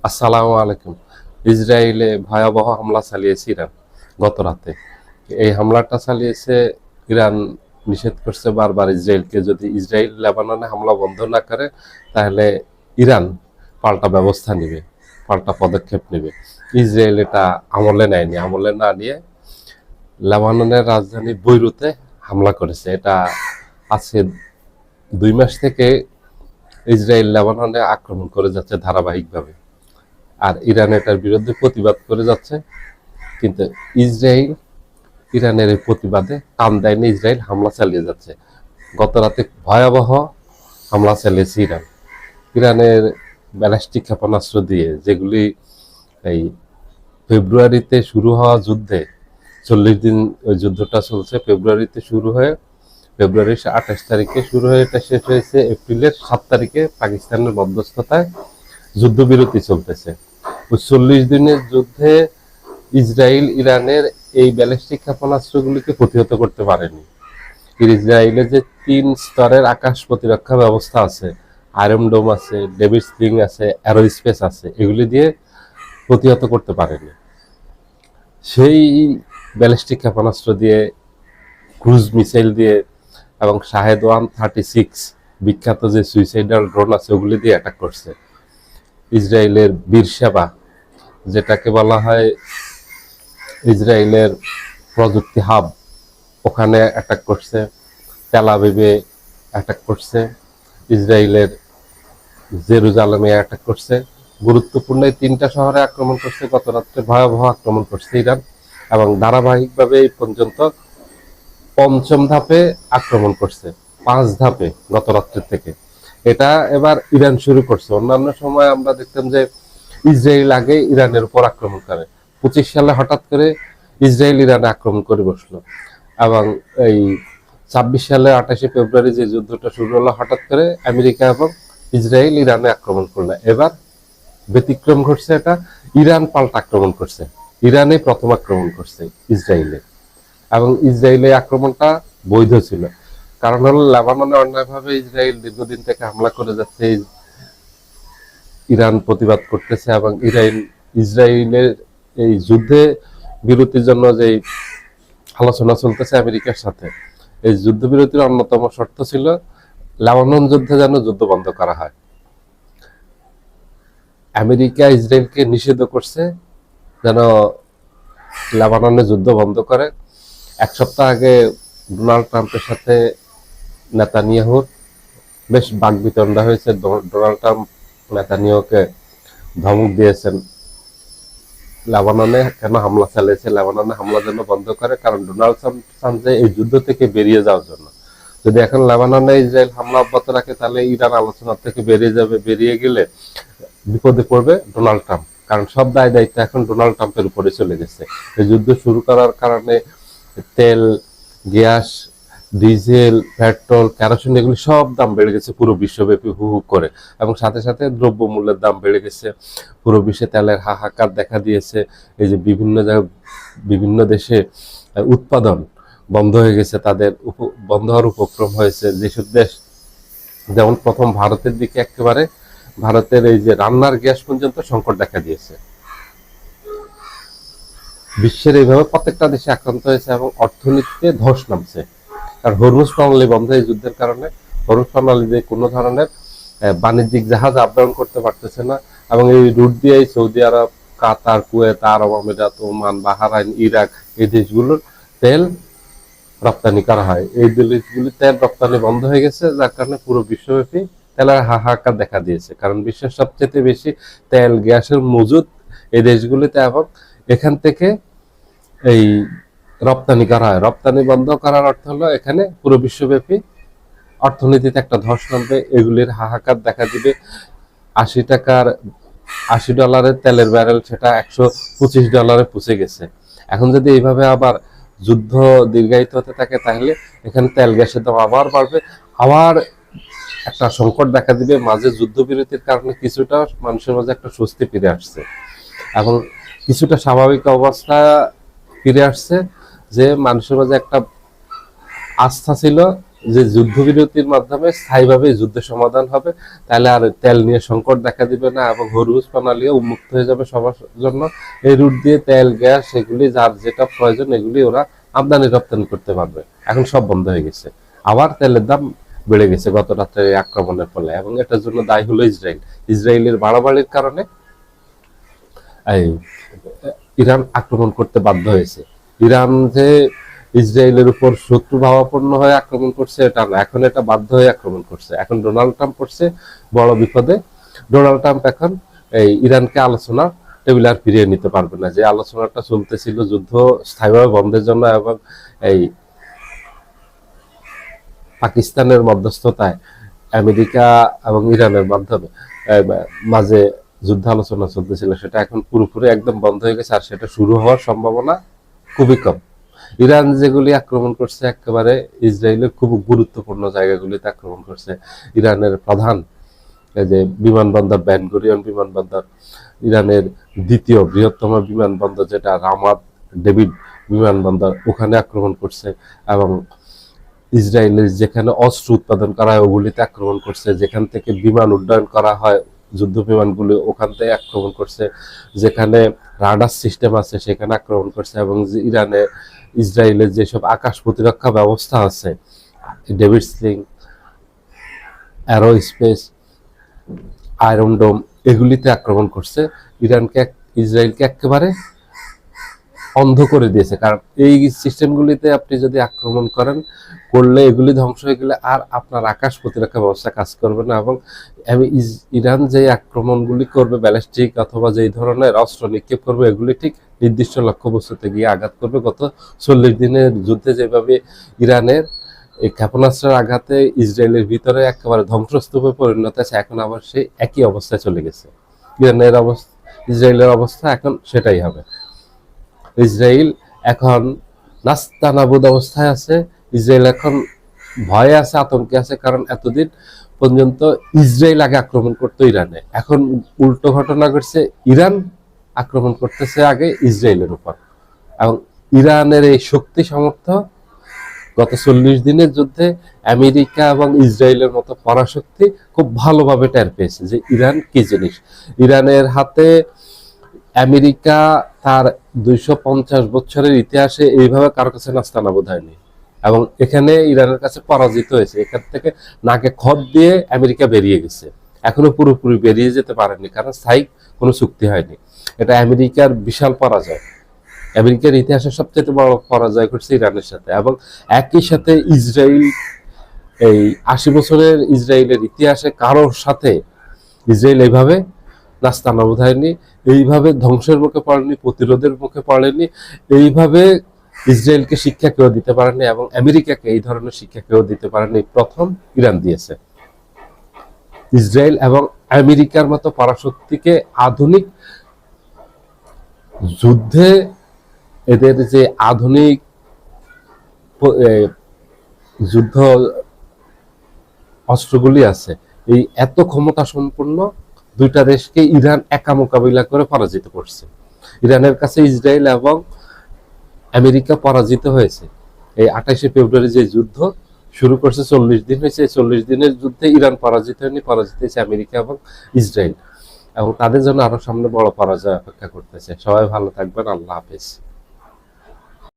আসসালামু আলাইকুম। ইসরায়েলে ভয়াবহ হামলা চালিয়েছে ইরান গত রাতে। এই হামলাটা চালিয়েছে ইরান, নিষেধ করছে বারবার ইসরায়েলকে, যদি ইসরায়েল লেবাননে হামলা বন্ধ না করে তাহলে ইরান পাল্টা ব্যবস্থা নেবে, পাল্টা পদক্ষেপ নেবে। ইসরায়েল এটা আমলে নেয়নি, আমলে না নিয়ে লেবাননের রাজধানী বৈরুতে হামলা করেছে। এটা আজকে 2 মাস থেকে ইসরায়েল লেবাননে আক্রমণ করে যাচ্ছে ধারাবাহিকভাবে, আর ইরান এটার বিরুদ্ধে প্রতিবাদ করে যাচ্ছে। কিন্তু ইসরায়েল ইরানের এই প্রতিবাদে কান দেয়নি, ইসরায়েল হামলা চালিয়ে যাচ্ছে। গত রাতে ভয়াবহ হামলা চালিয়েছে ইরান। ইরানের ব্যালিস্টিক ক্ষেপণাস্ত্র দিয়ে, যেগুলি এই ফেব্রুয়ারিতে শুরু হওয়া যুদ্ধে 40 দিন ওই যুদ্ধটা চলছে। ফেব্রুয়ারিতে শুরু হয়ে ফেব্রুয়ারির 28 তারিখে শুরু হয়ে এটা শেষ হয়েছে এপ্রিলের 7 তারিখে পাকিস্তানের মধ্যস্থতায় যুদ্ধবিরতি চলতেছে। ওই 40 দিনের যুদ্ধে ইসরায়েল ইরানের এই ব্যালিস্টিক ক্ষেপণাস্ত্রগুলিকে প্রতিহত করতে পারেনি। ইসরায়েলের যে 3 স্তরের আকাশ প্রতিরক্ষা ব্যবস্থা আছে, আয়রন ডোম আছে, ডেভিড স্লিং আছে, অ্যারোস্পেস আছে, এগুলি দিয়ে প্রতিহত করতে পারেনি। সেই ব্যালিস্টিক ক্ষেপণাস্ত্র দিয়ে, ক্রুজ মিসাইল দিয়ে এবং শাহেদ 136 বিখ্যাত যে সুইসাইডাল ড্রোন আছে ওগুলি দিয়ে অ্যাটাক করছে। ইসরায়েলের বীরসেবা, যেটাকে বলা হয় ইসরায়েলের প্রযুক্তি হাব, ওখানে অ্যাটাক করছে। তেল আবিবে অ্যাটাক করছে, ইসরায়েলের জেরুজালেমে অ্যাটাক করছে। গুরুত্বপূর্ণ এই 3টা শহরে আক্রমণ করছে। গত রাত্রে ভয়াবহ আক্রমণ করছে ইরান, এবং ধারাবাহিকভাবে এই পর্যন্ত 5ম ধাপে আক্রমণ করছে। 5 ধাপে গত রাত্রের থেকে। এটা এবার ইরান শুরু করছে। অন্যান্য সময় আমরা দেখতাম যে ইসরায়েল আগে ইরানের উপর আক্রমণ করে। 25 সালে হঠাৎ করে ইসরায়েল ইরানে আক্রমণ করে বসলো, এবং এই 26 সালে 28শে ফেব্রুয়ারি যে যুদ্ধটা শুরু হলো, হঠাৎ করে আমেরিকা এবং ইসরায়েল ইরানে আক্রমণ করলো। এবার ব্যতিক্রম ঘটছে, এটা ইরান পাল্টা আক্রমণ করছে। ইরানে প্রথম আক্রমণ করছে ইসরায়েলে, এবং ইসরায়েলের আক্রমণটা বৈধ ছিল। কারণ হলো লেবাননে অন্যায়ভাবে ইসরায়েল দীর্ঘদিন থেকে হামলা করে যাচ্ছে, ইরান প্রতিবাদ করতেছে, এবং ইসরায়েলের এই যুদ্ধে বিরতির জন্য যে আলোচনা চলতেছে আমেরিকার সাথে, এই যুদ্ধবিরতির অন্যতম শর্ত ছিল লেবানন যুদ্ধে যেন যুদ্ধ বন্ধ করা হয়। আমেরিকা ইসরায়েলকে নিষিদ্ধ করছে যেন লেবাননে যুদ্ধ বন্ধ করে। 1 সপ্তাহ আগে ডোনাল্ড ট্রাম্পের সাথে নেতানিয়াহুর বেশ বাকবিতণ্ডা হয়েছে। ডোনাল্ড ট্রাম্প নেতানিয়াহুকে ধমক দিয়েছেন লেবাননে কেন হামলা চালিয়েছে, লেবাননে হামলা যেন বন্ধ করে, কারণ ডোনাল্ড ট্রাম্প চাচ্ছে এই যুদ্ধ থেকে বেরিয়ে যাওয়ার জন্য। যদি এখন লেবাননে ইসরায়েল হামলা অব্যাহত রাখে তাহলে ইরান আলোচনা থেকে বেরিয়ে যাবে, বেরিয়ে গেলে বিপদে পড়বে ডোনাল্ড ট্রাম্প, কারণ সব দায় দায়িত্ব এখন ডোনাল্ড ট্রাম্পের উপরে চলে গেছে। এই যুদ্ধ শুরু করার কারণে তেল, গ্যাস, ডিজেল, পেট্রোল, কেরোসিন এগুলি সব দাম বেড়ে গেছে পুরো বিশ্বব্যাপী হু হু করে, এবং সাথে সাথে দ্রব্যমূল্যের দাম বেড়ে গেছে। পুরো বিশ্বে তেলের হাহাকার দেখা দিয়েছে। এই যে বিভিন্ন জায়গায় বিভিন্ন দেশে উৎপাদন বন্ধ হয়ে গেছে, তাদের বন্ধ হওয়ার উপক্রম হয়েছে। যেসব দেশ, যেমন প্রথম ভারতের দিকে একেবারে ভারতের এই যে রান্নার গ্যাস পর্যন্ত সংকট দেখা দিয়েছে। বিশ্বের এইভাবে প্রত্যেকটা দেশে আক্রান্ত হয়েছে, এবং অর্থনীতিতে ধস নামছে। কারণ হরমুজ প্রণালী বন্ধ, এই যুদ্ধের কারণে হরমুজ প্রণালী দিয়ে কোনো ধরনের বাণিজ্যিক জাহাজ আপ-ডাউন করতে পারতেছে না, এবং এই রুট দিয়ে সৌদি আরব, কাতার, কুয়েত, আরব আমিরাত, ওমান, বাহরাইন, ইরাক এই দেশগুলোর তেল রপ্তানি করা হয়। এই দেশগুলি তেল রপ্তানি বন্ধ হয়ে গেছে, যার কারণে পুরো বিশ্বব্যাপী তেলের হাহাকার দেখা দিয়েছে। কারণ বিশ্বের সবচেয়ে বেশি তেল, গ্যাসের মজুদ এই দেশগুলিতে, এবং এখান থেকে এই রপ্তানি করা হয়। রপ্তানি বন্ধ করার অর্থ হলো এখানে পুরো বিশ্বব্যাপী অর্থনীতিতে একটা ধস নামবে, এগুলির হাহাকার দেখা দিবে। 80 ডলারের তেলের ব্যারেল সেটা $125 পৌঁছে গেছে। এখন যদি এইভাবে আবার যুদ্ধ দীর্ঘায়িত হতে থাকে তাহলে এখানে তেল গ্যাসের দাম আবার বাড়বে, আবার একটা সংকট দেখা দিবে। মাঝে যুদ্ধবিরতির কারণে কিছুটা মানুষের মাঝে একটা স্বস্তি ফিরে আসছে, এবং কিছুটা স্বাভাবিক অবস্থা ফিরে আসছে, যে মানুষের মাঝে একটা আস্থা ছিল যে যুদ্ধবিরতির মাধ্যমে স্থায়ীভাবে যুদ্ধের সমাধান হবে, তাহলে আর তেল নিয়ে সংকট দেখা দিবে না এবং হরমুজ প্রণালীও উন্মুক্ত হয়ে যাবে সবার জন্য। এই রুট দিয়ে তেল, গ্যাস, এগুলি যার যেটা প্রয়োজন এগুলি ওরা আমদানি রপ্তানি করতে পারবে। এখন সব বন্ধ হয়ে গেছে, আবার তেলের দাম বেড়ে গেছে গত রাত্রের আক্রমণের ফলে, এবং এটার জন্য দায়ী হলো ইসরায়েল। ইসরায়েলের বাড়াবাড়ির কারণে এই ইরান আক্রমণ করতে বাধ্য হয়েছে। ইরান যে ইসরায়েলের উপর শত্রু ভাবাপন্ন হয়ে আক্রমণ করছে এটা না, এখন এটা বাধ্য হয়ে আক্রমণ করছে। এখন ডোনাল্ড ট্রাম্প পড়ছে বড় বিপদে। ডোনাল্ড ট্রাম্প এখন এই ইরানকে আলোচনা টেবিল আর ফিরিয়ে নিতে পারবে না। যে আলোচনাটা চলতেছিল যুদ্ধ স্থায়ীভাবে বন্ধের জন্য এবং এই পাকিস্তানের মধ্যস্থতায় আমেরিকা এবং ইরানের মাধ্যমে মাঝে যুদ্ধ আলোচনা চলতেছিল, সেটা এখন পুরোপুরি একদম বন্ধ হয়ে গেছে, আর সেটা শুরু হওয়ার সম্ভাবনা খুবই কম। ইরান যেগুলি আক্রমণ করছে একেবারে ইসরায়েলের খুব গুরুত্বপূর্ণ জায়গাগুলিতে আক্রমণ করছে। ইরানের প্রধান যে বিমানবন্দর বেন গুরিয়ন বিমানবন্দর, ইরানের দ্বিতীয় বৃহত্তম বিমানবন্দর যেটা রামাত ডেভিড বিমানবন্দর, ওখানে আক্রমণ করছে। এবং ইসরায়েলের যেখানে অস্ত্র উৎপাদন করা হয় ওগুলিতে আক্রমণ করছে। যেখান থেকে বিমান উড্ডয়ন করা হয় যুদ্ধ বিমানগুলি, ওখান থেকে আক্রমণ করছে। যেখানে রাডার সিস্টেম আছে সেখানে আক্রমণ করছে। এবং ইসরায়েলের যেসব আকাশ প্রতিরক্ষা ব্যবস্থা আছে, David Sling, Arrow space, Iron Dome, এগুলিতে আক্রমণ করছে। ইসরায়েলকে একেবারে অন্ধ করে দিয়েছে। কারণ এই সিস্টেমগুলিতে আপনি যদি আক্রমণ করলে এগুলি ধ্বংস হয়ে গেলে আর আপনার আকাশ প্রতিরক্ষা ব্যবস্থা কাজ করবে না। এবং ইরান যে আক্রমণগুলি করবে, ব্যালিস্টিক অথবা যেই ধরনের অস্ত্র নিক্ষেপ করবে, এগুলি ঠিক নির্দিষ্ট লক্ষ্যবস্তুতে গিয়ে আঘাত করবে। গত 40 দিনের যুদ্ধে যেভাবে ইরানের এই ক্ষেপণাস্ত্রের আঘাতে ইসরায়েলের ভিতরে একেবারে ধ্বংসস্তূপে পরিণত আছে, এখন আবার সেই একই অবস্থায় চলে গেছে। ইসরায়েলের অবস্থা এখন সেটাই হবে। ইসরায়েল এখন নাস্তানাবুদ অবস্থায় আছে। ইসরায়েল এখন ভয়ে আছে, আতঙ্কে আছে। কারণ এতদিন পর্যন্ত ইসরায়েল আগে আক্রমণ করতো ইরানে, এখন উল্টো ঘটনা ঘটছে, ইরান আক্রমণ করতেছে আগে ইসরায়েলের উপর। এবং ইরানের এই শক্তি সামর্থ্য গত 40 দিনের যুদ্ধে আমেরিকা এবং ইসরায়েলের মতো পরাশক্তি খুব ভালোভাবে টের পেয়েছে যে ইরান কি জিনিস। ইরানের হাতে আমেরিকা তার 250 বছরের ইতিহাসে এইভাবে কারো কাছে নাস্তানাবুদ হয়নি, এবং এখানে ইরানের কাছে পরাজিত হয়েছে। এখান থেকে নাকে খত দিয়ে আমেরিকা বেরিয়ে গেছে, এখনো পুরোপুরি বেরিয়ে যেতে পারেনি, কারণ স্থায়ী কোনো চুক্তি হয়নি। এটা আমেরিকার বিশাল পরাজয়। আমেরিকার ইতিহাসে সবচেয়ে বড় পরাজয় ঘটছে ইরানের সাথে। এবং একই সাথে ইসরায়েল, এই 80 বছরের ইসরায়েলের ইতিহাসে কারোর সাথে ইসরায়েল এইভাবে নাস্তানাবুদ হয়নি, এইভাবে ধ্বংসের মুখে পড়েনি, প্রতিরোধের মুখে পড়েনি। এইভাবে ইসরায়েলকে শিক্ষা কেউ দিতে পারেনি এবং আমেরিকাকে এই ধরনের শিক্ষা কেউ দিতে পারেনি। প্রথম ইরান দিয়েছে। ইসরায়েল এবং আমেরিকার মতো পরাশক্তিকে আধুনিক যুদ্ধে এদের যে আধুনিক যুদ্ধ অস্ত্রগুলি আছে, এই এত ক্ষমতা সম্পন্ন দুইটা দেশকে ইরান একা মোকাবিলা করে পরাজিত করছে। ইরানের কাছে ইসরায়েল এবং আমেরিকা পরাজিত হয়েছে। এই 28শে ফেব্রুয়ারি যে যুদ্ধ শুরু করছে, 40 দিন হয়েছে। 40 দিনের যুদ্ধে ইরান পরাজিত হয়নি, পরাজিত হয়েছে আমেরিকা এবং ইসরায়েল। এবং তাদের জন্য আরো সামনে বড় পরাজয় অপেক্ষা করতেছে। সবাই ভালো থাকবেন, আল্লাহ হাফেজ।